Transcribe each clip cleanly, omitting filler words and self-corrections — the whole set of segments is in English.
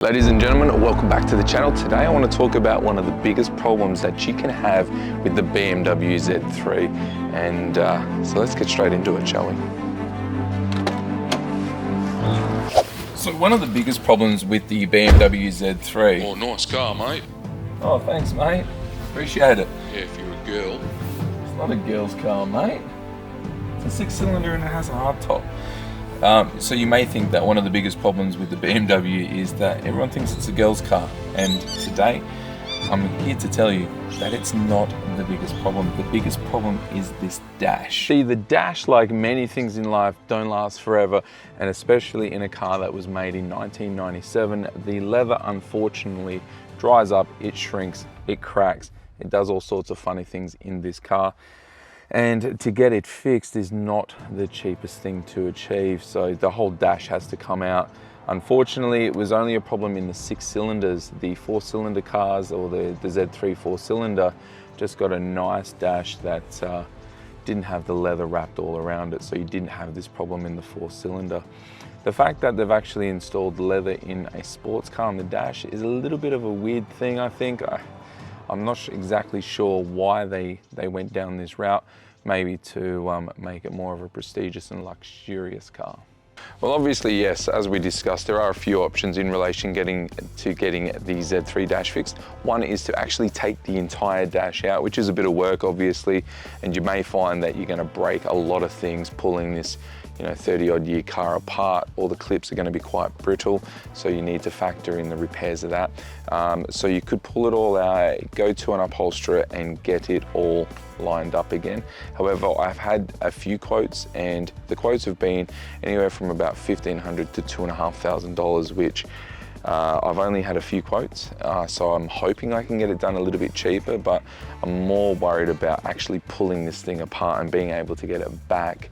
Ladies and gentlemen, welcome back to the channel. Today I want to talk about one of the biggest problems that you can have with the BMW Z3. And so let's get straight into it, shall we? So one of the biggest problems with the BMW Z3... Oh, nice car, mate. Oh, thanks, mate. Appreciate it. Yeah, if you're a girl. It's not a girl's car, mate. It's a 6-cylinder and it has a hardtop. So you may think that one of the biggest problems with the BMW is that everyone thinks it's a girl's car, and today I'm here to tell you that it's not the biggest problem. The biggest problem is this dash. See, the dash, like many things in life, don't last forever, and especially in a car that was made in 1997, the leather unfortunately dries up, it shrinks, it cracks, it does all sorts of funny things in this car. And to get it fixed is not the cheapest thing to achieve. So the whole dash has to come out. Unfortunately, it was only a problem in the 6 cylinders. The 4-cylinder cars, or the Z3 4-cylinder, just got a nice dash that didn't have the leather wrapped all around it. So you didn't have this problem in the 4-cylinder. The fact that they've actually installed leather in a sports car on the dash is a little bit of a weird thing, I think. I'm not exactly sure why they went down this route, maybe to make it more of a prestigious and luxurious car. Well, obviously, yes, as we discussed, there are a few options in relation to getting the Z3 dash fixed. One is to actually take the entire dash out, which is a bit of work, obviously, and you may find that you're going to break a lot of things pulling this 30-odd year car apart. All the clips are going to be quite brittle, so you need to factor in the repairs of that. So you could pull it all out, go to an upholsterer and get it all lined up again. However, I've had a few quotes, and the quotes have been anywhere from about $1,500 to $2,500, which I've only had a few quotes, so I'm hoping I can get it done a little bit cheaper, but I'm more worried about actually pulling this thing apart and being able to get it back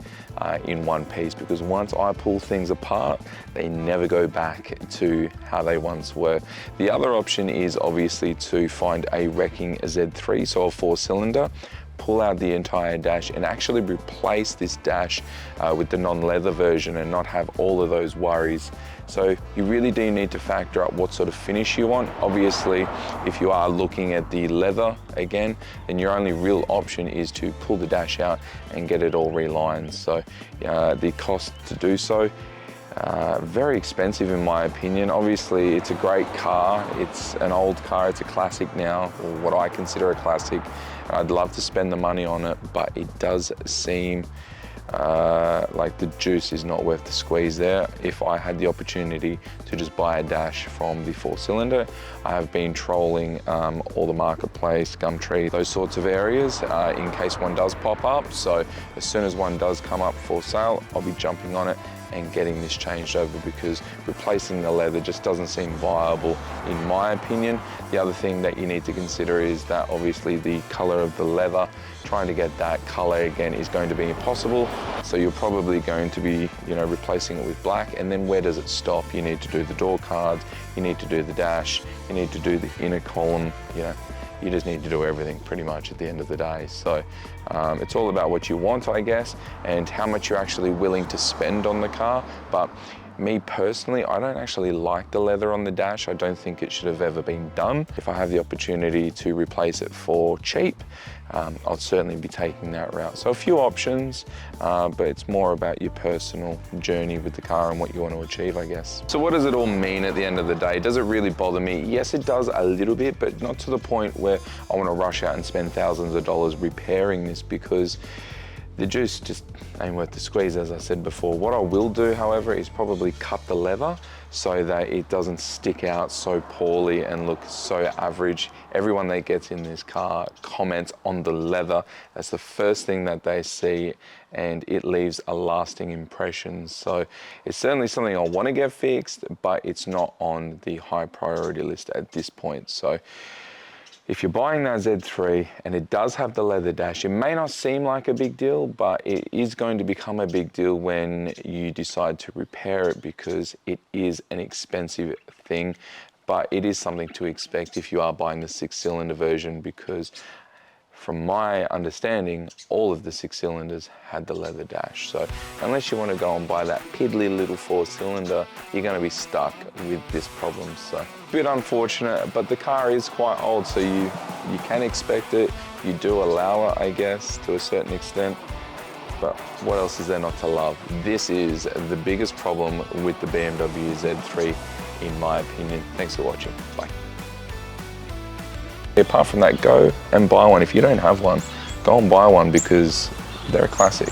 in one piece, because once I pull things apart, they never go back to how they once were. The other option is obviously to find a wrecking Z3, so a 4-cylinder, pull out the entire dash and actually replace this dash with the non-leather version and not have all of those worries. So you really do need to factor out what sort of finish you want. Obviously, if you are looking at the leather again, then your only real option is to pull the dash out and get it all relined. So the cost to do so, very expensive in my opinion. Obviously, it's a great car. It's an old car. It's a classic now, or what I consider a classic. I'd love to spend the money on it, but it does seem like the juice is not worth the squeeze there. If I had the opportunity to just buy a dash from the 4-cylinder, I have been trolling all the marketplace, Gumtree, those sorts of areas in case one does pop up. So as soon as one does come up for sale, I'll be jumping on it and getting this changed over, because replacing the leather just doesn't seem viable in my opinion. The other thing that you need to consider is that obviously the color of the leather, trying to get that color again is going to be impossible. So you're probably going to be, replacing it with black, and then where does it stop? You need to do the door cards, you need to do the dash, you need to do the inner column, you just need to do everything pretty much at the end of the day. So it's all about what you want, I guess, and how much you're actually willing to spend on the car. But me personally, I don't actually like the leather on the dash. I don't think it should have ever been done. If I have the opportunity to replace it for cheap, I'll certainly be taking that route. So a few options, but it's more about your personal journey with the car and what you want to achieve, I guess. So what does it all mean at the end of the day? Does it really bother me? Yes, it does a little bit, but not to the point where I want to rush out and spend thousands of dollars repairing this, because the juice just ain't worth the squeeze, as I said before. What I will do, however, is probably cut the leather so that it doesn't stick out so poorly and look so average. Everyone that gets in this car comments on the leather. That's the first thing that they see, and it leaves a lasting impression. So it's certainly something I want to get fixed, but it's not on the high priority list at this point. So if you're buying that Z3 and it does have the leather dash, it may not seem like a big deal, but it is going to become a big deal when you decide to repair it, because it is an expensive thing. But it is something to expect if you are buying the 6-cylinder version, because from my understanding, all of the 6 cylinders had the leather dash. So unless you want to go and buy that piddly little 4-cylinder, you're going to be stuck with this problem. So a bit unfortunate, but the car is quite old, so you can expect it. You do allow it, I guess, to a certain extent. But what else is there not to love? This is the biggest problem with the BMW Z3, in my opinion. Thanks for watching. Bye. Apart from that, go and buy one. If you don't have one, go and buy one because they're a classic.